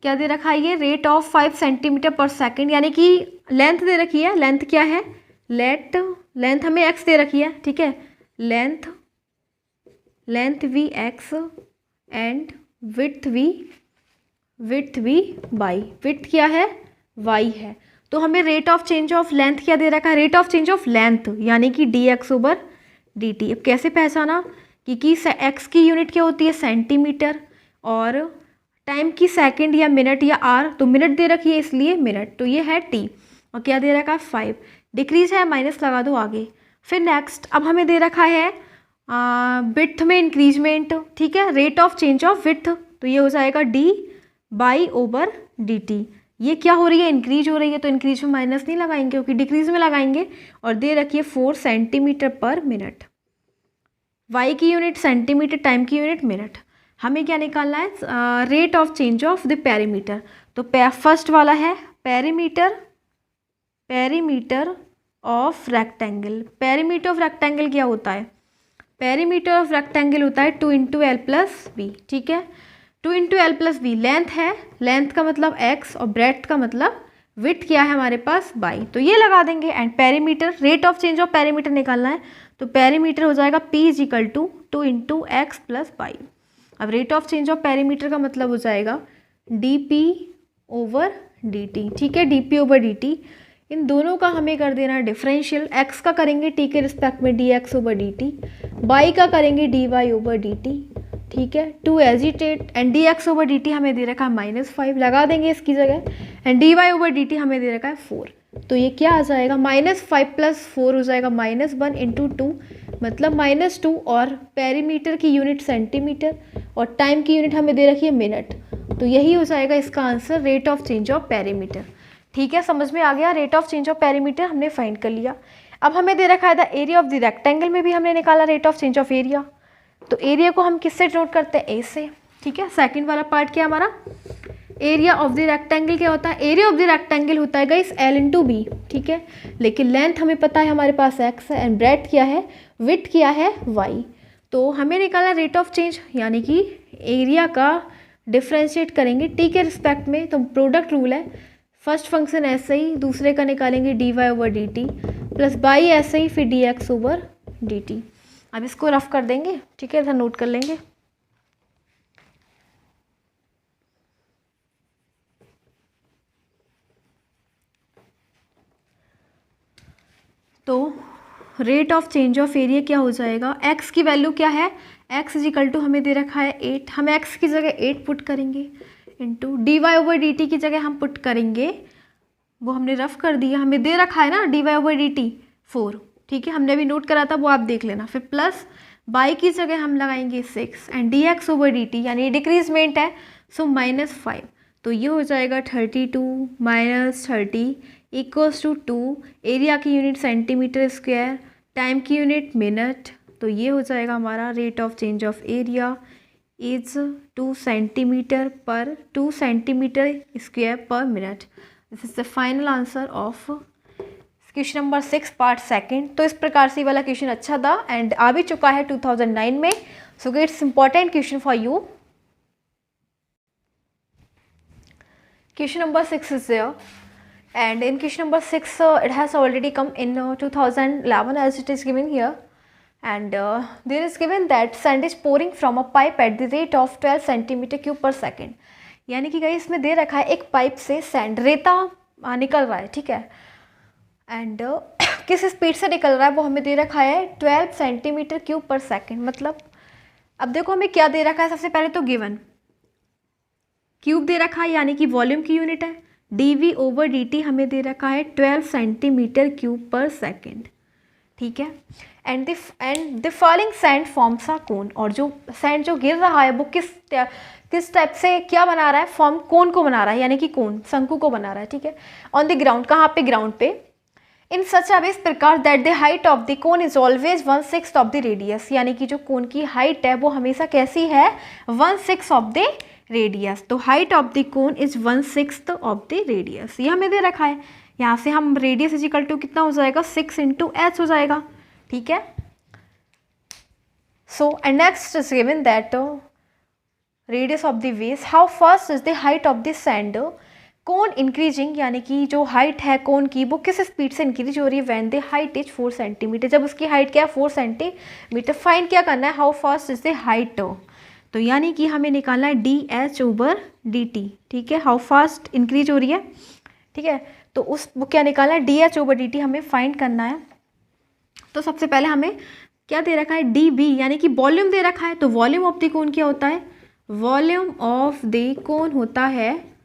Speaker 1: क्या दे रखा है, ये रेट ऑफ 5 सेंटीमीटर पर सेकेंड, यानी कि लेंथ दे रखी है। लेंथ क्या है, लेंथ हमें x दे रखी है, ठीक है, length be x and width be y, width क्या है, y है। तो हमें rate of change of length क्या दे रखा है, rate of change of length यानी कि dx/dt। अब कैसे पहचाना, क्योंकि x की यूनिट क्या होती है, सेंटीमीटर, और टाइम की सेकंड या मिनट या आर, तो मिनट दे रखी है इसलिए मिनट, तो ये है t, और क्या दे रखा है 5, डिक्रीज है माइनस लगा दो आगे। फिर नेक्स्ट अब हमें दे रखा है विड्थ में इंक्रीजमेंट, ठीक है, rate of change of width, तो ये हो जाएगा d/dt। ये क्या हो रही है, इंक्रीज हो रही है, तो इंक्रीज में माइनस नहीं लगाएंगे क्योंकि डिक्रीज में लगाएंगे, और दे रखिए 4 सेंटीमीटर पर मिनट। y की यूनिट सेंटीमीटर, टाइम की यूनिट मिनट। हमें क्या निकालना है, rate of change of the perimeter. तो फर्स्ट वाला है perimeter of rectangle. Perimeter of rectangle क्या होता है, पेरीमीटर ऑफ रेक्टेंगल होता है 2 × l+b, ठीक है, 2 × l+b। लेंथ है, लेंथ का मतलब x और ब्रेड्थ का मतलब विड्थ क्या है हमारे पास y, तो ये लगा देंगे। And perimeter, rate of change of perimeter निकालना है, तो पेरीमीटर हो जाएगा p is equal to 2 × x + y। अब rate of change of perimeter का मतलब हो जाएगा dp/dt, ठीक है, dp/dt। इन दोनों का हमें कर देना डिफरेंशियल, x का करेंगे t के रिस्पेक्ट में dx/dt, y का करेंगे dy/dt, ठीक है, टू एजिटेट, एंड dx/dt हमें दे रखा है -5, लगा देंगे इसकी जगह, एंड dy/dt हमें दे रखा है 4। तो ये क्या आ जाएगा, -5 + 4 हो जाएगा -1 × 2, मतलब -2, और पेरीमीटर की यूनिट सेंटीमीटर और टाइम की यूनिट हमें दे रखी है मिनट, तो यही हो जाएगा इसका answer, rate of change of perimeter. ठीक है, समझ में आ गया, rate of change of perimeter हमने फाइंड कर लिया। अब हमें दे रखा है the area of the rectangle में भी हमने निकाला rate of change of area. तो एरिया को हम किससे नोट करते हैं, ए से, ठीक है। सेकंड वाला पार्ट क्या हमारा, एरिया ऑफ द रेक्टेंगल क्या होता है, एरिया ऑफ द रेक्टेंगल होता है गाइस L × B, ठीक है, लेकिन लेंथ हमें पता है हमारे पास x है, एंड ब्रेड्थ क्या है, विड्थ क्या है y। तो हमें निकाला रेट ऑफ चेंज, यानी कि एरिया का डिफ्रेंशिएट करेंगे t के रिस्पेक्ट में, तो प्रोडक्ट रूल है, फर्स्ट फंक्शन ऐसे ही, दूसरे का निकालेंगे dy/dt प्लस बाई ऐसे ही, फिर dx/dt। अब इसको रफ कर देंगे, ठीक है, इधर नोट कर लेंगे। तो rate of change of area क्या हो जाएगा, x की वैल्यू क्या है, x इजिकल टू हमें दे रखा है 8, हम x की जगह 8 पुट करेंगे, इंटू dy/dt की जगह हम पुट करेंगे, वो हमने रफ कर दिया, हमें दे रखा है ना dy/dt 4, ठीक है, हमने अभी नोट करा था, वो आप देख लेना। फिर प्लस बाई की जगह हम लगाएंगे 6, एंड dx/dt यानी डिक्रीजमेंट है, सो -5, तो ये हो जाएगा 32 - 30 = 2, एरिया की यूनिट सेंटीमीटर स्क्वायर, टाइम की यूनिट मिनट, तो ये हो जाएगा हमारा rate of change of area is 2 centimetre square पर minute. This is the final answer of question number 6 part second. तो इस प्रकार से वाला क्वेश्चन अच्छा था एंड आ भी चुका है 2009 में, so it's important question for you. Question number 6 is there, and in question number 6 it has already come in 2011 as it is given here, and there is given that sand is pouring from a pipe at the rate of 12 cm³ per second। यानी कि guys इसमें दे रखा है एक pipe से sand, रेता निकल रहा है, ठीक है, एंड किस स्पीड से निकल रहा है वो हमें दे रखा है 12 cm³ per second। मतलब अब देखो हमें क्या दे रखा है, सबसे पहले तो गिवन क्यूब दे रखा है यानी कि वॉल्यूम की यूनिट है, dv/dt हमें दे रखा है 12 cm³ per second, ठीक है। And the falling sand forms a cone, और जो सैंड जो गिर रहा है वो किस टाइप से क्या बना रहा है, फॉर्म कोन को बना रहा है, यानी कि कोन शंकु को बना रहा है, ठीक है। ऑन द ग्राउंड, कहाँ पे, ग्राउंड पे। इन सच अ वे, इस प्रकार that the height of the cone is always 1/6 of the radius, यानी कि जो कोन की हाइट है वो हमेशा कैसी है, 1/6 ऑफ द रेडियस। तो height of the cone is 1/6 of the radius, ये हमें दे रखा है। यहाँ से हम रेडियस इज इक्वल टू कितना हो जाएगा, 6 × h हो जाएगा, ठीक है। So and next is given that radius of the base, how fast is the height of the sand cone increasing, यानी कि जो हाइट है कोन की वो किस स्पीड से इंक्रीज हो रही है, when the height is 4 centimetre, जब उसकी हाइट क्या है 4 सेंटीमीटर। फाइंड क्या करना है, how fast is the height, तो यानी कि हमें निकालना है dh/dt, ठीक है। हाउ फास्ट इंक्रीज हो रही है, ठीक है, तो उस वो क्या निकालना है, dh/dt हमें फाइंड करना है। तो सबसे पहले हमें क्या दे रखा है, dv, यानी कि वॉल्यूम दे रखा है। तो वॉल्यूम ऑफ द कोन क्या होता है, वॉल्यूम ऑफ द कोन होता है,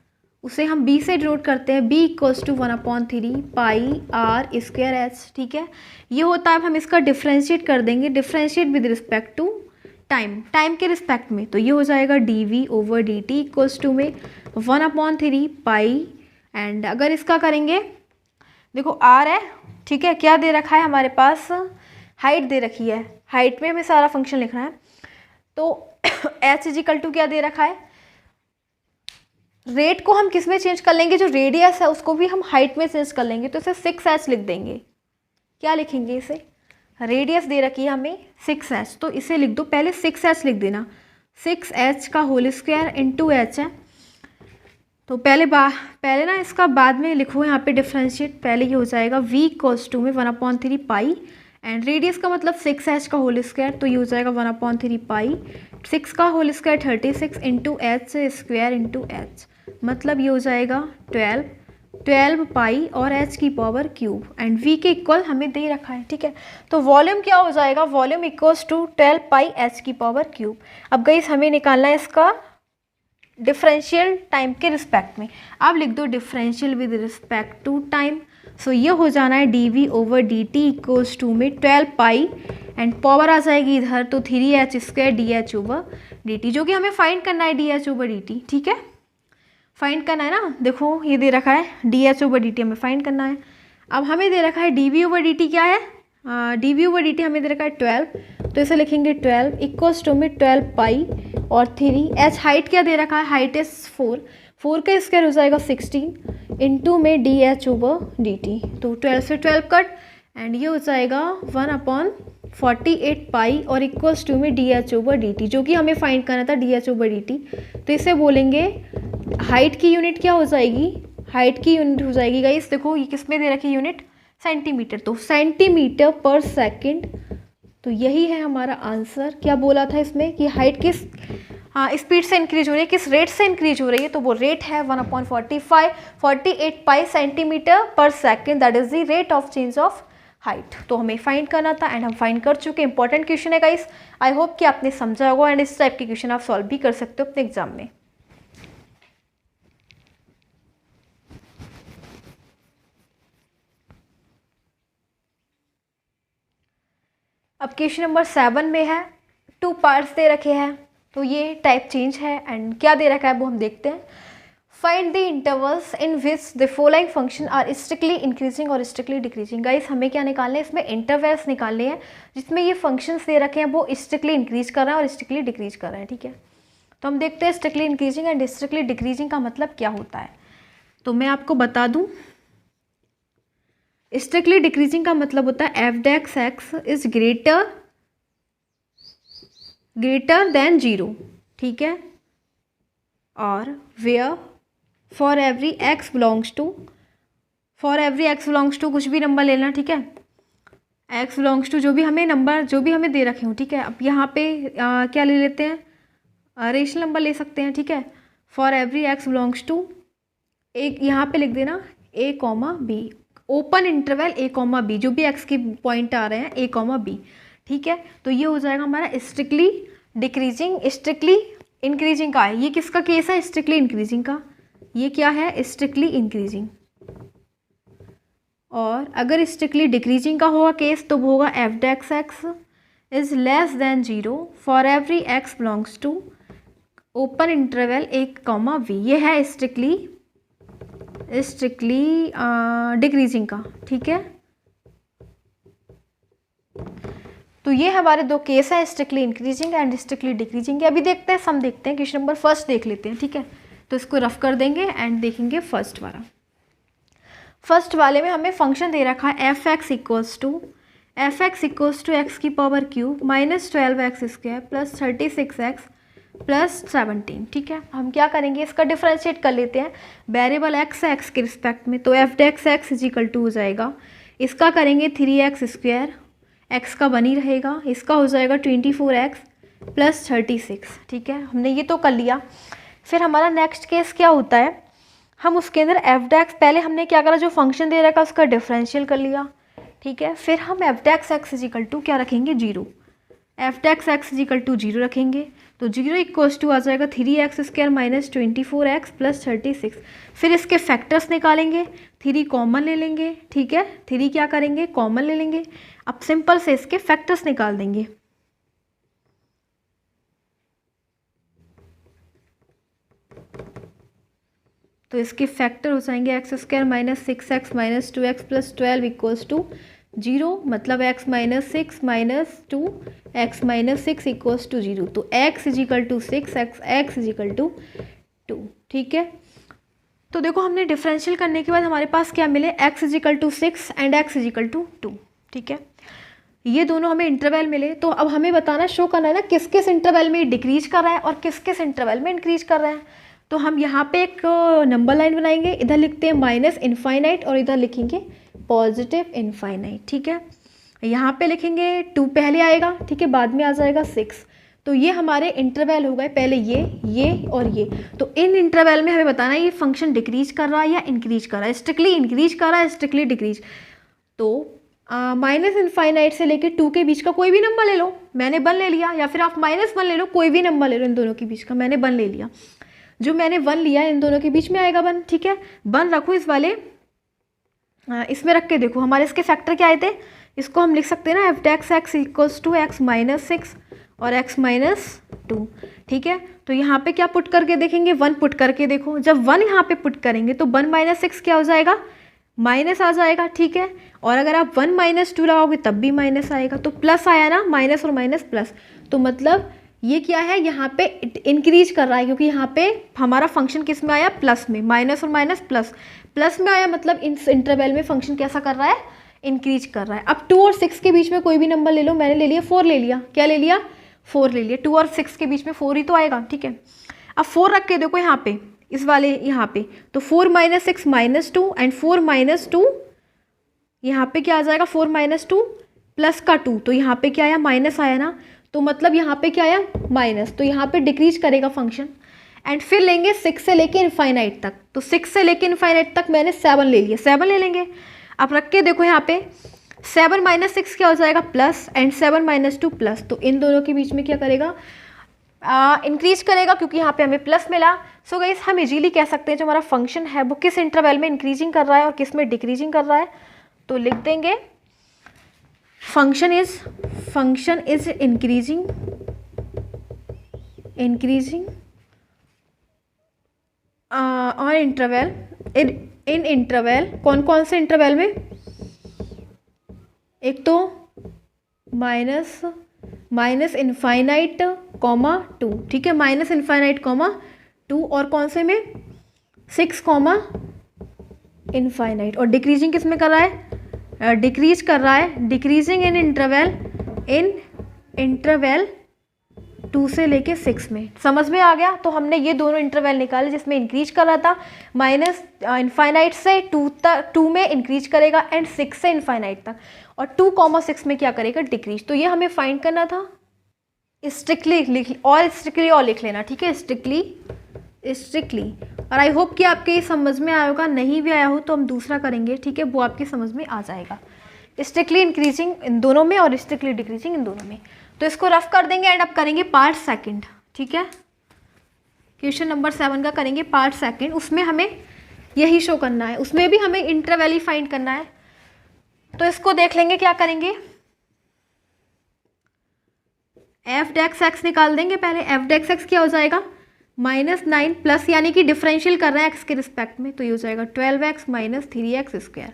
Speaker 1: उसे हम b से डिनोट करते हैं, b = 1/3 πr²h, ठीक है। ये होता है, हम इसका डिफ्रेंशिएट कर देंगे, differentiate with respect to time, time के रिस्पेक्ट में। तो ये हो जाएगा dv/dt = में 1/3 पाई, एंड अगर इसका करेंगे, देखो r है, ठीक है, क्या दे रखा है हमारे पास, हाइट दे रखी है, हाइट में हमें सारा फंक्शन लिखना है। तो h = क्या दे रखा है, रेट को हम किस में चेंज कर लेंगे, जो रेडियस है उसको भी हम हाइट में चेंज कर लेंगे। तो इसे 6h लिख देंगे, क्या लिखेंगे इसे, रेडियस दे रखी है हमें 6h, तो इसे लिख दो, पहले 6h लिख देना, 6h² × h है। तो पहले ना इसका बाद में लिखो, यहाँ पे डिफ्रेंशिएट, पहले ये हो जाएगा v = में 1/3 पाई, एंड रेडियस का मतलब 6h², तो ये हो जाएगा 1/3 पाई, 6² 36 × h², मतलब ये हो जाएगा 12 पाई और h⁻³ एंड v के इक्वल हमें दे रखा है, ठीक है। तो वॉल्यूम क्या हो जाएगा, वॉल्यूम = 12 पाई h⁻³। अब गाइस हमें निकालना है इसका डिफरेंशियल टाइम के रिस्पेक्ट में। अब लिख दो differential with respect to time, so ये हो जाना है dv/dt = में 12 पाई, एंड पावर आ जाएगी इधर, तो 3h² dh/dt, जो कि हमें फाइंड करना है dh/dt, ठीक है, फाइंड करना है ना। देखो ये दे रखा है dh/dt हमें फाइंड करना है। अब हमें दे रखा है dv/dt क्या है, dv/dt हमें दे रखा है 12, तो इसे लिखेंगे 12 = में 12 पाई और 3h, हाइट क्या दे रखा है, हाइट इज 4 का स्क्वायर हो जाएगा 16 इंटू में dh/dt, तो 12 से 12 कट, एंड ये हो जाएगा 1/48 पाई और = में dh/dt, जो कि हमें फाइंड करना था dh/dt। तो इसे बोलेंगे हाइट की यूनिट क्या हो जाएगी, हाइट की यूनिट हो जाएगी गाइस, देखो ये किस में दे रखी यूनिट, सेंटीमीटर, तो सेंटीमीटर पर सेकंड। तो यही है हमारा आंसर। क्या बोला था इसमें कि हाइट किस स्पीड से इंक्रीज हो रही है, किस रेट से इंक्रीज हो रही है, तो वो रेट है 1/48 पाई सेंटीमीटर पर second, that is the rate of change of height. तो हमें फाइंड करना था एंड हम फाइंड कर चुके। इंपॉर्टेंट क्वेश्चन है गाइस, आई होप कि आपने समझा होगा, एंड इस टाइप के क्वेश्चन आप सॉल्व भी कर सकते हो अपने एग्जाम में। अब क्वेश्चन नंबर 7 में है, 2 पार्ट्स दे रखे हैं, तो ये टाइप चेंज है, एंड क्या दे रखा है वो हम देखते हैं। Find the intervals in which the following function are strictly increasing और स्ट्रिक्टली डिक्रीजिंग। गाइस हमें क्या निकालने हैं, इसमें इंटरवल्स निकालने हैं जिसमें ये फंक्शंस दे रखे हैं वो स्ट्रिक्टली इंक्रीज कर रहे हैं और स्ट्रिक्टली डिक्रीज कर रहे हैं, ठीक है। तो हम देखते हैं strictly increasing and strictly decreasing का मतलब क्या होता है। तो मैं आपको बता दूं, स्ट्रिक्टली डिक्रीजिंग का मतलब होता है f(x) इज ग्रेटर देन 0, ठीक है, और where for every x belongs to कुछ भी नंबर लेना, ठीक है, x बिलोंग्स टू जो भी हमें नंबर जो भी हमें दे रखे हो, ठीक है। अब यहाँ पे क्या ले लेते हैं, रेशनल नंबर ले सकते हैं, ठीक है। For every x belongs to, एक यहाँ पे लिख देना a, b, open interval a, b, जो भी x के पॉइंट आ रहे हैं a, b, ठीक है। तो ये हो जाएगा हमारा स्ट्रिक्टली डिक्रीजिंग, स्ट्रिक्टली इंक्रीजिंग का है। ये किसका केस है, स्ट्रिक्टली इंक्रीजिंग का। ये क्या है, स्ट्रिक्टली इंक्रीजिंग। और अगर स्ट्रिक्टली डिक्रीजिंग का होगा केस तो वो होगा F dash X is less than 0 for every X belongs to open interval A comma B. ये है स्ट्रिक्टली डिक्रीजिंग का, ठीक है। तो ये हमारे दो केस है, strictly increasing and strictly decreasing. अभी देखते हैं, सम देखते हैं, क्वेश्चन नंबर फर्स्ट देख लेते हैं, ठीक है। तो इसको रफ कर देंगे एंड देखेंगे फर्स्ट वाला। फर्स्ट वाले में हमें फंक्शन दे रखा है f x equals to x की power cube minus 12x² plus 36x plus 17, ठीक है। हम क्या करेंगे, इसका डिफरेंशिएट कर लेते हैं। वेरिएबल एक्स है एक्स के रिस्पेक्ट में, तो F dash X is equal to हो जाएगा, इसका करेंगे 3x², एक्स का बनी रहेगा, इसका हो जाएगा 24x प्लस 36, ठीक है। हमने ये तो कर लिया। फिर हमारा नेक्स्ट केस क्या होता है, हम उसके अंदर एफ डेक्स, पहले हमने क्या करा, जो फंक्शन दे रखा उसका डिफरेंशियल कर लिया, ठीक है। फिर हम F dash X is equal to क्या रखेंगे, 0, F dash X is equal to 0 रखेंगे, तो 0 इक्वल्स टू आ जाएगा 3x² माइनस 24x प्लस 36। फिर इसके फैक्टर्स निकालेंगे, 3 कॉमन ले लेंगे, ठीक है, 3 क्या करेंगे, कॉमन ले लेंगे। अब सिंपल से इसके फैक्टर्स निकाल देंगे। तो इसके फैक्टर हो जाएंगे x² minus 6x minus 2x plus 12 equals to 0, मतलब x minus 6 minus 2 x minus 6 equals to 0। तो x is equal to 6, x is equal to 2, ठीक है। तो देखो हमने डिफरेंशियल करने के बाद हमारे पास क्या मिले, x is equal to 6 and x is equal to 2, ठीक है। ये दोनों हमें इंटरवल मिले। तो अब हमें बताना, शो करना है ना किस किस इंटरवल में डिक्रीज कर रहा है और किस किस इंटरवल में इंक्रीज कर रहा है। तो हम यहाँ पे एक नंबर लाइन बनाएंगे, इधर लिखते हैं माइनस इनफाइनाइट और इधर लिखेंगे पॉजिटिव इनफाइनाइट, ठीक है। यहाँ पे लिखेंगे 2 पहले आएगा, ठीक है, बाद में आ जाएगा 6। तो ये हमारे इंटरवल हो गए, पहले ये और ये। तो इन इंटरवल में हमें बताना है ये फंक्शन डिक्रीज कर रहा है या इंक्रीज कर रहा है, स्ट्रिक्टली इंक्रीज कर रहा है, स्ट्रिक्टली डिक्रीज। तो माइनस इनफाइनाइट से लेके 2 के बीच का कोई भी नंबर ले लो, मैंने 1 ले लिया, या फिर आप -1 ले लो, कोई भी नंबर ले लो इन दोनों के बीच का, मैंने 1 ले लिया। जो मैंने 1 लिया इन दोनों के बीच में आएगा 1, ठीक है। 1 रखो इस वाले, इसमें रख के देखो हमारे इसके फैक्टर क्या आए थे। इसको हम लिख सकते हैं ना, F dash X equals to X minus 6 और x माइनस 2, ठीक है। तो यहाँ पे क्या पुट करके देखेंगे, 1 पुट करके देखो। जब 1 यहाँ पे पुट करेंगे तो 1 माइनस 6 क्या हो जाएगा, माइनस आ जाएगा, ठीक है। और अगर आप 1 माइनस 2 लगाओगे तब भी माइनस आएगा, तो प्लस आया ना, माइनस और माइनस प्लस। तो मतलब ये क्या है, यहाँ पे इंक्रीज कर रहा है, क्योंकि यहाँ पे हमारा फंक्शन किस में आया, प्लस में, माइनस और माइनस प्लस में आया, मतलब इन इंटरवल में फंक्शन कैसा कर रहा है, इंक्रीज कर रहा है। अब 2 और 6 के बीच में कोई भी नंबर ले लो, मैंने ले लिया 4 ले लिया, क्या ले लिया, 4 ले लिया। 2 और 6 के बीच में 4 ही तो आएगा, ठीक है। अब 4 रख के देखो यहाँ पे, इस वाले यहाँ पे, तो 4 माइनस 6 माइनस 2 एंड 4 माइनस 2, यहाँ पे क्या आ जाएगा, 4 माइनस 2 प्लस का 2, तो यहाँ पे क्या आया, माइनस आया ना, तो मतलब यहाँ पे क्या आया, माइनस। तो यहाँ पे डिक्रीज करेगा फंक्शन। एंड फिर लेंगे 6 से लेके इनफाइनाइट तक, तो 6 से लेके इनफाइनाइट तक मैंने 7 ले लिया, 7 ले लेंगे। अब रख के देखो यहाँ पे 7 माइनस 6 क्या हो जाएगा, प्लस, एंड 7 माइनस 2 प्लस। तो इन दोनों के बीच में क्या करेगा, इंक्रीज करेगा, क्योंकि यहाँ पे हमें प्लस मिला। सो गाइस हम इजीली कह सकते हैं जो हमारा फंक्शन है वो किस इंटरवल में इंक्रीजिंग कर रहा है और किस में डिक्रीजिंग कर रहा है। तो लिख देंगे फंक्शन इज इंक्रीजिंग और इंटरवल इन इंटरवल, कौन कौन से इंटरवल में, एक तो माइनस इनफाइनाइट कॉमा 2, ठीक है, माइनस इनफाइनाइट कॉमा 2, और कौन से में, 6 कॉमा इनफाइनाइट। और डिक्रीजिंग किस में कर रहा है, डिक्रीज कर रहा है, डिक्रीजिंग इन इंटरवल 2 से लेके 6 में। समझ में आ गया। तो हमने ये दोनों इंटरवल निकाले जिसमें इंक्रीज कर रहा था, माइनस इनफाइनाइट से 2 में इंक्रीज करेगा एंड 6 से इनफाइनाइट तक, और 2,6 में क्या करेगा, डिक्रीज। तो ये हमें फाइंड करना था। स्ट्रिक्टली लिख लेना, ठीक है, स्ट्रिक्टली। और आई होप कि आपके ये समझ में आया होगा, नहीं भी आया हो तो हम दूसरा करेंगे, ठीक है, वो आपकी समझ में आ जाएगा। स्ट्रिक्टली इंक्रीजिंग इन दोनों में और स्ट्रिक्टली डिक्रीजिंग इन दोनों में। तो इसको रफ कर देंगे एंड अब करेंगे पार्ट सेकंड, ठीक है। क्वेश्चन नंबर 7 का करेंगे पार्ट सेकंड। उसमें हमें यही शो करना है, उसमें भी हमें इंटरवल ही फाइंड करना है। तो इसको देख लेंगे, क्या करेंगे, एफ डेक्स एक्स निकाल देंगे पहले। एफ डेक्स एक्स क्या हो जाएगा, -9 प्लस, यानी कि डिफरेंशियल कर रहे हैं एक्स के रिस्पेक्ट में, तो ये हो जाएगा 12x माइनस 3x²।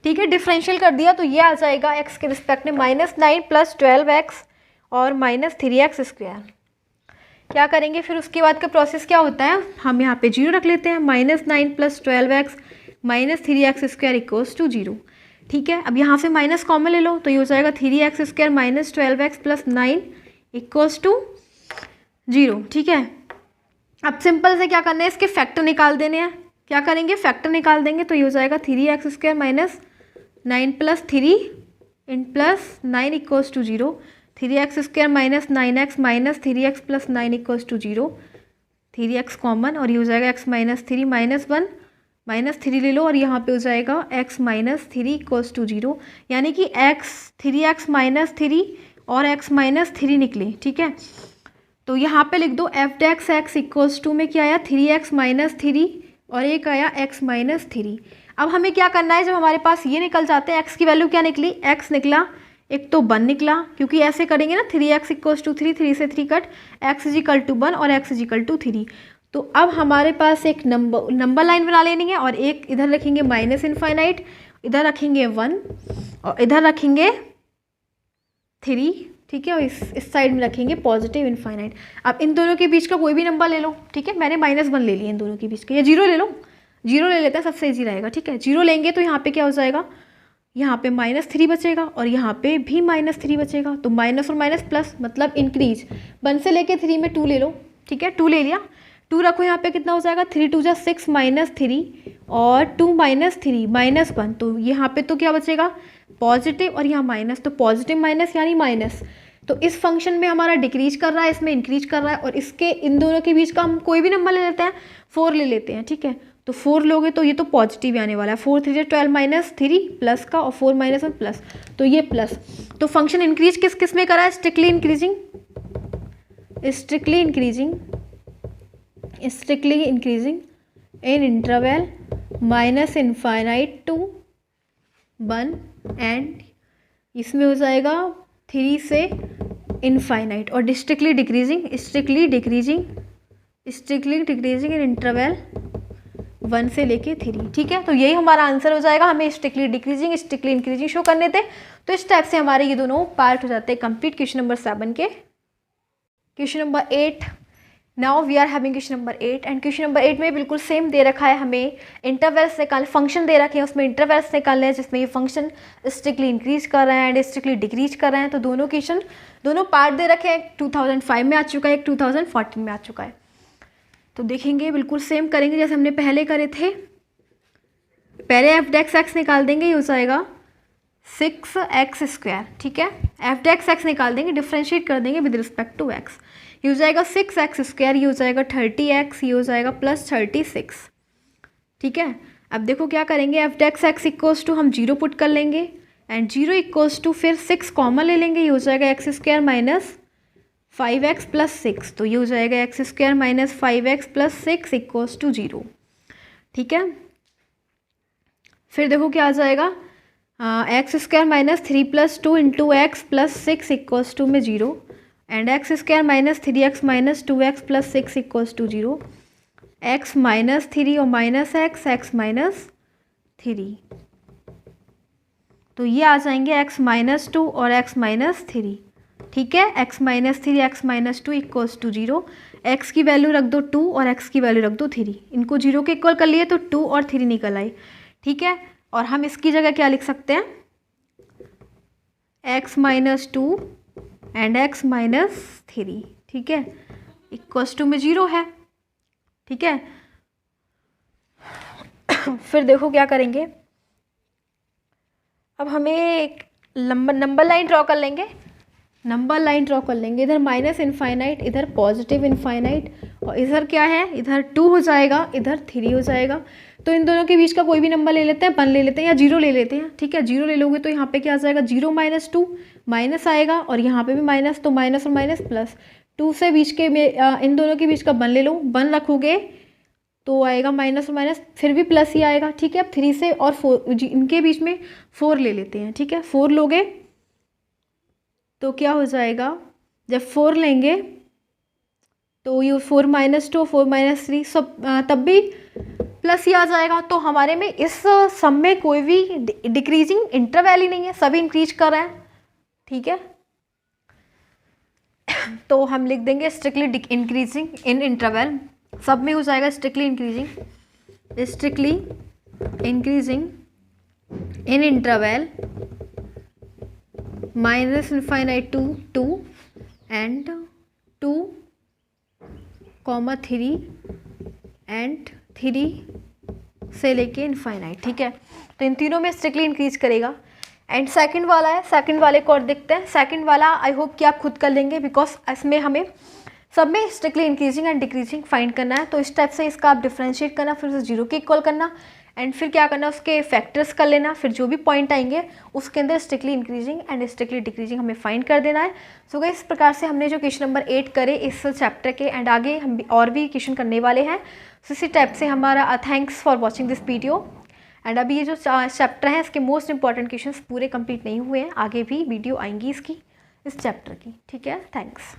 Speaker 1: ठीक है, डिफरेंशियल कर दिया तो ये आ जाएगा एक्स के रिस्पेक्ट में -9 प्लस 12x और माइनस 3x²। क्या करेंगे फिर उसके बाद का प्रोसेस क्या होता है, हम यहाँ पे 0 रख लेते हैं। -9 plus 12x minus 3x² equals to 0। ठीक है, अब यहाँ से माइनस कॉमन ले लो, तो ये हो जाएगा 3x² minus 12x plus 9 equals to 0। ठीक है, अब सिंपल से क्या करना है, इसके फैक्टर निकाल देने हैं। क्या करेंगे, फैक्टर निकाल देंगे, तो ये हो जाएगा 3x² माइनस 9 प्लस 3 इन plus 9 equals to 0। 3x² minus 9x minus 3x plus 9 equals to 0। 3x common और ये हो जाएगा x माइनस 3 -1 -3 ले लो और यहाँ पे हो जाएगा x माइनस 3 इक्वल्स टू 0, यानी कि x माइनस 3 और x माइनस 3 निकले। ठीक है, तो यहाँ पे लिख दो F dash X equals to में क्या आया, 3x माइनस 3 और एक आया x माइनस 3। अब हमें क्या करना है, जब हमारे पास ये निकल जाते हैं, x की वैल्यू क्या निकली, x निकला, एक तो 1 निकला, क्योंकि ऐसे करेंगे ना 3x इक्वल्स टू 3, 3 से 3 cut, x is equal to 1 और x इज इक्वल टू 3। तो अब हमारे पास एक नंबर लाइन बना लेनी है और एक इधर रखेंगे -∞, इधर रखेंगे 1 और इधर रखेंगे 3। ठीक है, और इस साइड में रखेंगे +∞। अब इन दोनों के बीच का कोई भी नंबर ले लो। ठीक है, मैंने -1 ले लिया इन दोनों के बीच का, या 0 ले लो, 0 ले लेते हैं, सबसे ईजी रहेगा। ठीक है, 0 लेंगे तो यहाँ पे क्या हो जाएगा, यहाँ पे -3 बचेगा और यहाँ पे भी -3 बचेगा, तो माइनस और माइनस प्लस मतलब इंक्रीज। 1 से लेके 3 में 2 ले लो। ठीक है, 2 ले लिया, 2 रखो, यहाँ पे कितना हो जाएगा, 3 2 जा 6 -3 और 2 -3 -1, तो यहाँ पे तो क्या बचेगा, पॉजिटिव और यहाँ माइनस, तो पॉजिटिव माइनस यानी माइनस। तो इस फंक्शन में हमारा डिक्रीज कर रहा है, इसमें इंक्रीज कर रहा है, और इसके इन दोनों के बीच का हम कोई भी नंबर ले लेते हैं, 4 ले लेते हैं। ठीक है, तो 4 लोगे तो ये तो पॉजिटिव आने वाला है, 4 3 12 -3 प्लस का और 4 -1 प्लस, तो ये प्लस। तो फंक्शन इंक्रीज किस किस में करा है, strictly increasing in interval -∞ to 1 and इसमें हो जाएगा 3 से इनफाइनाइट, और स्ट्रिक्टली डिक्रीजिंग इन इंटरवल 1 से लेके 3। ठीक है, तो यही हमारा आंसर हो जाएगा। हमें strictly decreasing strictly increasing show करने थे, तो इस टाइप से हमारे ये दोनों पार्ट हो जाते हैं कंप्लीट क्वेश्चन नंबर 7 के। Question number 8, now we are having question number 8 and question number 8 में बिल्कुल सेम दे रखा है, हमें इंटरवल्स निकाल, फंक्शन दे रखे हैं, उसमें इंटरवल्स निकालने हैं जिसमें ये फंक्शन स्ट्रिक्टली इंक्रीज कर रहे हैं एंड स्ट्रिक्टली डिक्रीज कर रहे हैं। तो दोनों क्वेश्चन, दोनों पार्ट दे रखे हैं, 2005 में आ चुका है, एक 2014 में आ चुका है। तो देखेंगे बिल्कुल सेम करेंगे जैसे हमने पहले करे थे। पहले एफ डेक्स एक्स निकाल देंगे, ये हो जाएगा 6x²। ठीक है, एफ डेक्स एक्स निकाल देंगे, डिफ्रेंशिएट कर देंगे विद रिस्पेक्ट टू एक्स, ये हो जाएगा 6x², ये हो जाएगा 30x, ये हो जाएगा +36। ठीक है, अब देखो क्या करेंगे, F dash X equals to हम 0 पुट कर लेंगे एंड 0 इक्वल्स टू फिर 6 कॉमन ले लेंगे, ये हो जाएगा x² माइनस 5x प्लस 6, तो ये हो जाएगा x² minus 5x plus 6 equals to 0। ठीक है, फिर देखो क्या आ जाएगा, x² minus 3 plus 2 into X plus 6 equals to में 0 and x² minus 3x minus 2x plus 6 equals to 0। x minus 3 और माइनस x माइनस 3, तो ये आ जाएंगे x माइनस 2 और x माइनस 3। ठीक है, x minus 3 x minus 2 equals to 0, x की value रख दो 2 और x की वैल्यू रख दो 3, इनको 0 के इक्वल कर लिए तो 2 और 3 निकल आई। ठीक है, और हम इसकी जगह क्या लिख सकते हैं, x minus 2 and x minus 3। ठीक है, इक्वल्स टू में 0 है। ठीक है, फिर देखो क्या करेंगे, अब हमें एक नंबर लाइन ड्रॉ कर लेंगे, इधर -∞, इधर +∞, और इधर क्या है, इधर 2 हो जाएगा, इधर 3 हो जाएगा। तो इन दोनों के बीच का कोई भी नंबर ले लेते हैं, 1 ले लेते हैं या 0 ले लेते हैं। ठीक है, 0 ले लोगे तो यहाँ पे क्या आ जाएगा, 0 - 2 माइनस आएगा और यहाँ पे भी माइनस, तो माइनस और माइनस प्लस, 2 से बीच के में इन दोनों के बीच का 1 ले लो, 1 रखोगे तो आएगा माइनस और माइनस फिर भी प्लस ही आएगा, ठीक है। अब 3 से और 4 इनके बीच में 4 ले लेते हैं, ठीक है। 4 लोगे तो क्या हो जाएगा, जब 4 लेंगे तो ये 4 - 2 4 - 3 सब तब भी प्लस ही आ जाएगा। तो हमारे में इस सम में कोई भी डिक्रीजिंग इंटरवैल ही नहीं है, सभी इंक्रीज कर रहे हैं, ठीक है। तो हम लिख देंगे स्ट्रिक्टली इंक्रीजिंग इन इंटरवल, सब में हो जाएगा strictly increasing in interval -∞ to 2 and 2, 3 and 3 से लेके इनफाइनाइट, ठीक है। तो इन तीनों में स्ट्रिक्टली इंक्रीज करेगा। एंड सेकंड वाला है, सेकंड वाले को और देखते हैं। सेकंड वाला आई होप कि आप खुद कर लेंगे, बिकॉज इसमें हमें सब में strictly increasing and decreasing find करना है। तो इस टाइप से इसका आप डिफ्रेंशिएट करना, फिर उसे 0 के इक्वल करना, एंड फिर क्या करना, उसके फैक्टर्स कर लेना, फिर जो भी पॉइंट आएंगे उसके अंदर strictly increasing and strictly decreasing हमें फाइंड कर देना है। सो गाइस, इस प्रकार से हमने जो क्वेश्चन नंबर 8 करे इस चैप्टर के, एंड आगे हम और भी क्वेश्चन करने वाले हैं। सो इसी टाइप से हमारा thanks for watching this video. And अभी ये जो चैप्टर है इसके मोस्ट इंपॉर्टेंट क्वेश्चन पूरे कंप्लीट नहीं हुए हैं, आगे भी वीडियो आएंगी इसकी, इस चैप्टर की, ठीक है। थैंक्स।